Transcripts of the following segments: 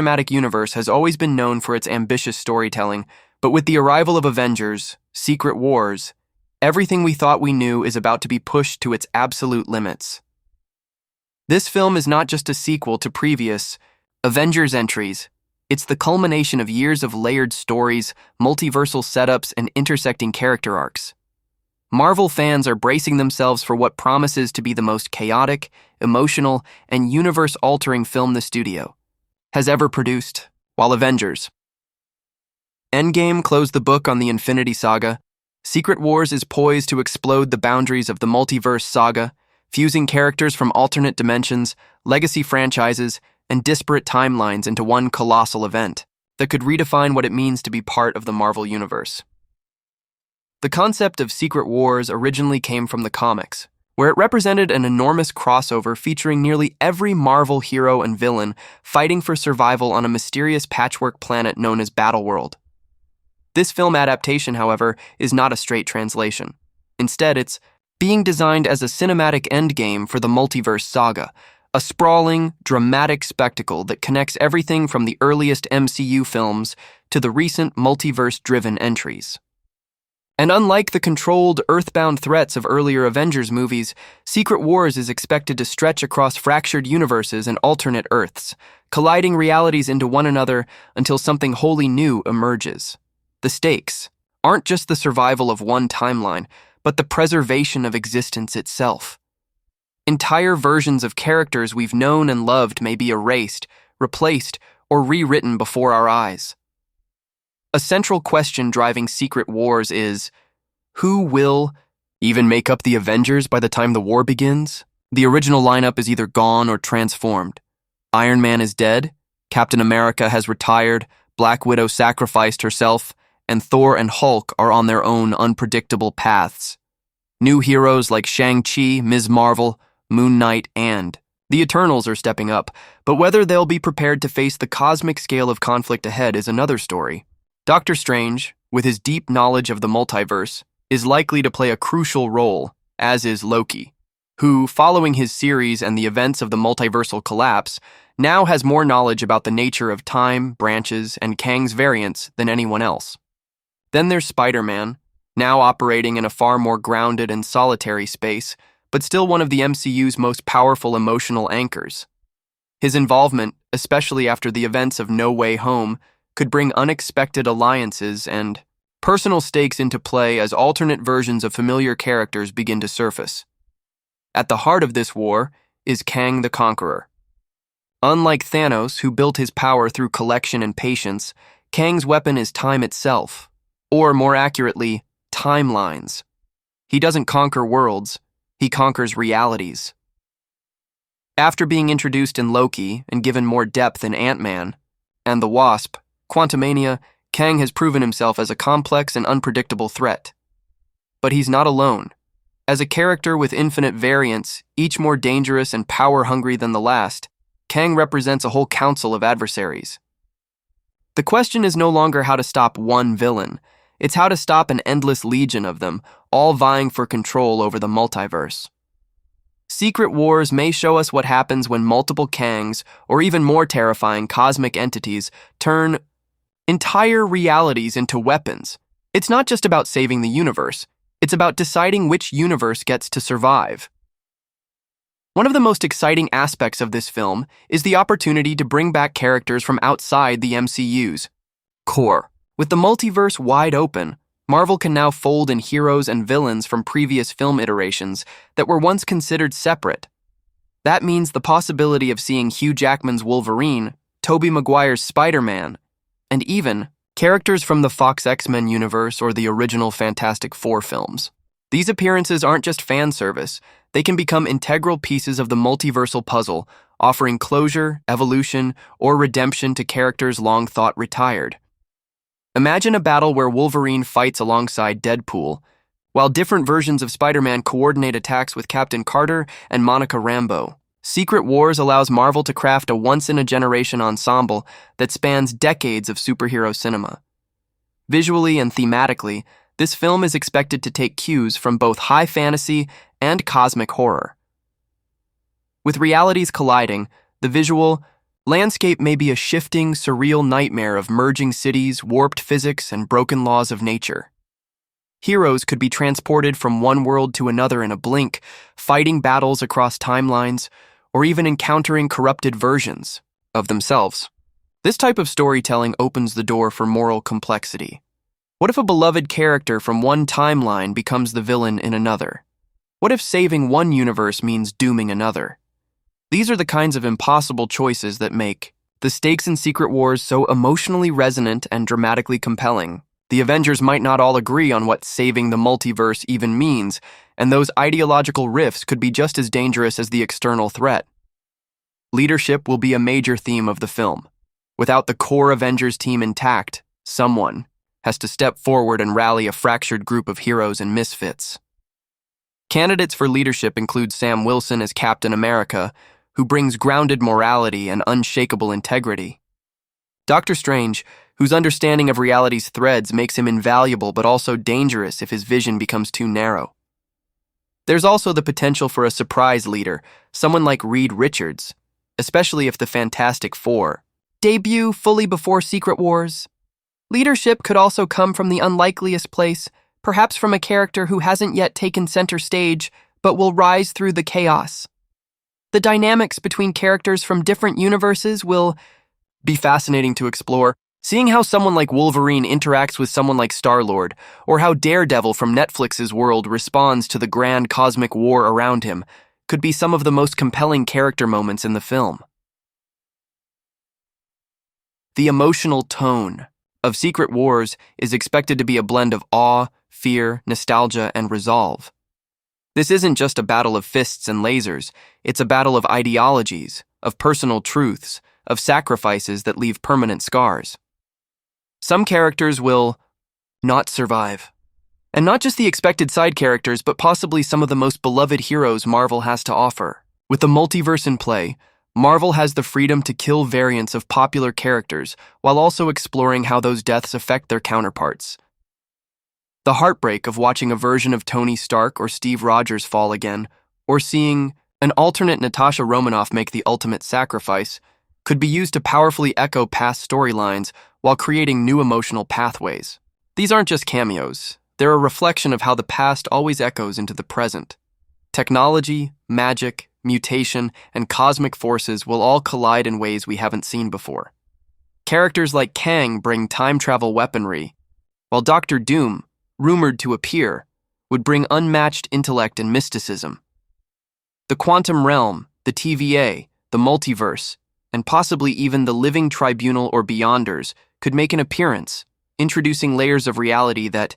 cinematic universe has always been known for its ambitious storytelling, but with the arrival of Avengers, Secret Wars, everything we thought we knew is about to be pushed to its absolute limits. This film is not just a sequel to previous Avengers entries. It's the culmination of years of layered stories, multiversal setups, and intersecting character arcs. Marvel fans are bracing themselves for what promises to be the most chaotic, emotional, and universe-altering film the studio has ever produced, while Avengers Endgame closed the book on the Infinity Saga. Secret Wars is poised to explode the boundaries of the Multiverse saga, fusing characters from alternate dimensions, legacy franchises, and disparate timelines into one colossal event that could redefine what it means to be part of the Marvel Universe. The concept of Secret Wars originally came from the comics, where it represented an enormous crossover featuring nearly every Marvel hero and villain fighting for survival on a mysterious patchwork planet known as Battleworld. This film adaptation, however, is not a straight translation. Instead, it's being designed as a cinematic endgame for the Multiverse saga, a sprawling, dramatic spectacle that connects everything from the earliest MCU films to the recent multiverse-driven entries. And unlike the controlled, earthbound threats of earlier Avengers movies, Secret Wars is expected to stretch across fractured universes and alternate Earths, colliding realities into one another until something wholly new emerges. The stakes aren't just the survival of one timeline, but the preservation of existence itself. Entire versions of characters we've known and loved may be erased, replaced, or rewritten before our eyes. A central question driving Secret Wars is, who will even make up the Avengers by the time the war begins? The original lineup is either gone or transformed. Iron Man is dead, Captain America has retired, Black Widow sacrificed herself, and Thor and Hulk are on their own unpredictable paths. New heroes like Shang-Chi, Ms. Marvel, Moon Knight, and the Eternals are stepping up, but whether they'll be prepared to face the cosmic scale of conflict ahead is another story. Doctor Strange, with his deep knowledge of the multiverse, is likely to play a crucial role, as is Loki, who, following his series and the events of the multiversal collapse, now has more knowledge about the nature of time, branches, and Kang's variants than anyone else. Then there's Spider-Man, now operating in a far more grounded and solitary space, but still one of the MCU's most powerful emotional anchors. His involvement, especially after the events of No Way Home, could bring unexpected alliances and personal stakes into play as alternate versions of familiar characters begin to surface. At the heart of this war is Kang the Conqueror. Unlike Thanos, who built his power through collection and patience, Kang's weapon is time itself, or more accurately, timelines. He doesn't conquer worlds, he conquers realities. After being introduced in Loki and given more depth in Ant-Man and the Wasp, Quantumania, Kang has proven himself as a complex and unpredictable threat. But he's not alone. As a character with infinite variants, each more dangerous and power-hungry than the last, Kang represents a whole council of adversaries. The question is no longer how to stop one villain. It's how to stop an endless legion of them, all vying for control over the multiverse. Secret Wars may show us what happens when multiple Kangs, or even more terrifying cosmic entities, turn entire realities into weapons. It's not just about saving the universe, it's about deciding which universe gets to survive. One of the most exciting aspects of this film is the opportunity to bring back characters from outside the MCU's core. With the multiverse wide open, Marvel can now fold in heroes and villains from previous film iterations that were once considered separate. That means the possibility of seeing Hugh Jackman's Wolverine, Tobey Maguire's Spider-Man, and even characters from the Fox X-Men universe or the original Fantastic Four films. These appearances aren't just fan service, they can become integral pieces of the multiversal puzzle, offering closure, evolution, or redemption to characters long thought retired. Imagine a battle where Wolverine fights alongside Deadpool, while different versions of Spider-Man coordinate attacks with Captain Carter and Monica Rambeau. Secret Wars allows Marvel to craft a once-in-a-generation ensemble that spans decades of superhero cinema. Visually and thematically, this film is expected to take cues from both high fantasy and cosmic horror. With realities colliding, the visual, Landscape may be a shifting, surreal nightmare of merging cities, warped physics, and broken laws of nature. Heroes could be transported from one world to another in a blink, fighting battles across timelines, or even encountering corrupted versions of themselves. This type of storytelling opens the door for moral complexity. What if a beloved character from one timeline becomes the villain in another? What if saving one universe means dooming another? These are the kinds of impossible choices that make the stakes in Secret Wars so emotionally resonant and dramatically compelling. The Avengers might not all agree on what saving the multiverse even means, and those ideological rifts could be just as dangerous as the external threat. Leadership will be a major theme of the film. Without the core Avengers team intact, someone has to step forward and rally a fractured group of heroes and misfits. Candidates for leadership include Sam Wilson as Captain America, who brings grounded morality and unshakable integrity. Doctor Strange, whose understanding of reality's threads makes him invaluable but also dangerous if his vision becomes too narrow. There's also the potential for a surprise leader, someone like Reed Richards, especially if the Fantastic Four debut fully before Secret Wars. Leadership could also come from the unlikeliest place, perhaps from a character who hasn't yet taken center stage but will rise through the chaos. The dynamics between characters from different universes will be fascinating to explore. Seeing how someone like Wolverine interacts with someone like Star-Lord, or how Daredevil from Netflix's world responds to the grand cosmic war around him, could be some of the most compelling character moments in the film. The emotional tone of Secret Wars is expected to be a blend of awe, fear, nostalgia, and resolve. This isn't just a battle of fists and lasers, it's a battle of ideologies, of personal truths, of sacrifices that leave permanent scars. Some characters will not survive. And not just the expected side characters, but possibly some of the most beloved heroes Marvel has to offer. With the multiverse in play, Marvel has the freedom to kill variants of popular characters while also exploring how those deaths affect their counterparts. The heartbreak of watching a version of Tony Stark or Steve Rogers fall again, or seeing an alternate Natasha Romanoff make the ultimate sacrifice, could be used to powerfully echo past storylines while creating new emotional pathways. These aren't just cameos. They're a reflection of how the past always echoes into the present. Technology, magic, mutation, and cosmic forces will all collide in ways we haven't seen before. Characters like Kang bring time travel weaponry, while Doctor Doom, rumored to appear, would bring unmatched intellect and mysticism. The quantum realm, the TVA, the multiverse, and possibly even the living tribunal or beyonders could make an appearance, introducing layers of reality that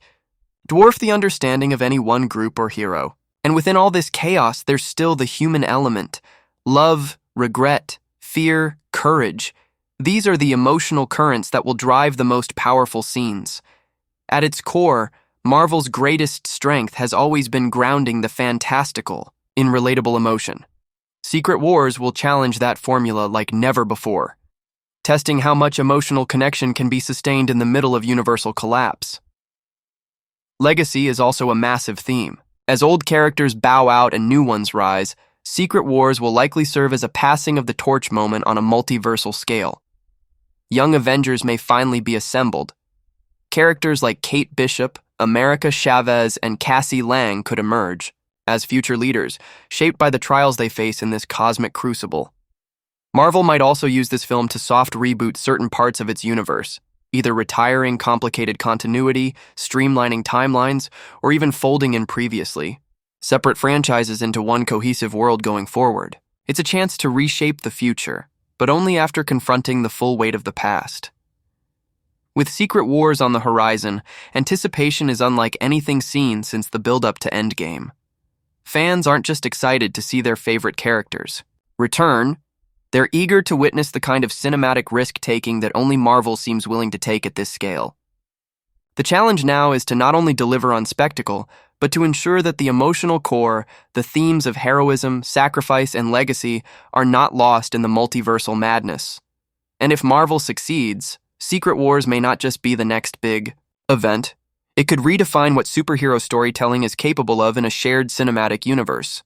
dwarf the understanding of any one group or hero. And within all this chaos, there's still the human element. Love, regret, fear, courage. These are the emotional currents that will drive the most powerful scenes. At its core, Marvel's greatest strength has always been grounding the fantastical in relatable emotion. Secret Wars will challenge that formula like never before, testing how much emotional connection can be sustained in the middle of universal collapse. Legacy is also a massive theme. As old characters bow out and new ones rise, Secret Wars will likely serve as a passing of the torch moment on a multiversal scale. Young Avengers may finally be assembled. Characters like Kate Bishop, America Chavez, and Cassie Lang could emerge as future leaders, shaped by the trials they face in this cosmic crucible. Marvel might also use this film to soft reboot certain parts of its universe, either retiring complicated continuity, streamlining timelines, or even folding in previously separate franchises into one cohesive world going forward. It's a chance to reshape the future, but only after confronting the full weight of the past. With Secret Wars on the horizon, anticipation is unlike anything seen since the build-up to Endgame. Fans aren't just excited to see their favorite characters return, they're eager to witness the kind of cinematic risk-taking that only Marvel seems willing to take at this scale. The challenge now is to not only deliver on spectacle, but to ensure that the emotional core, the themes of heroism, sacrifice, and legacy are not lost in the multiversal madness. And if Marvel succeeds, Secret Wars may not just be the next big event. It could redefine what superhero storytelling is capable of in a shared cinematic universe.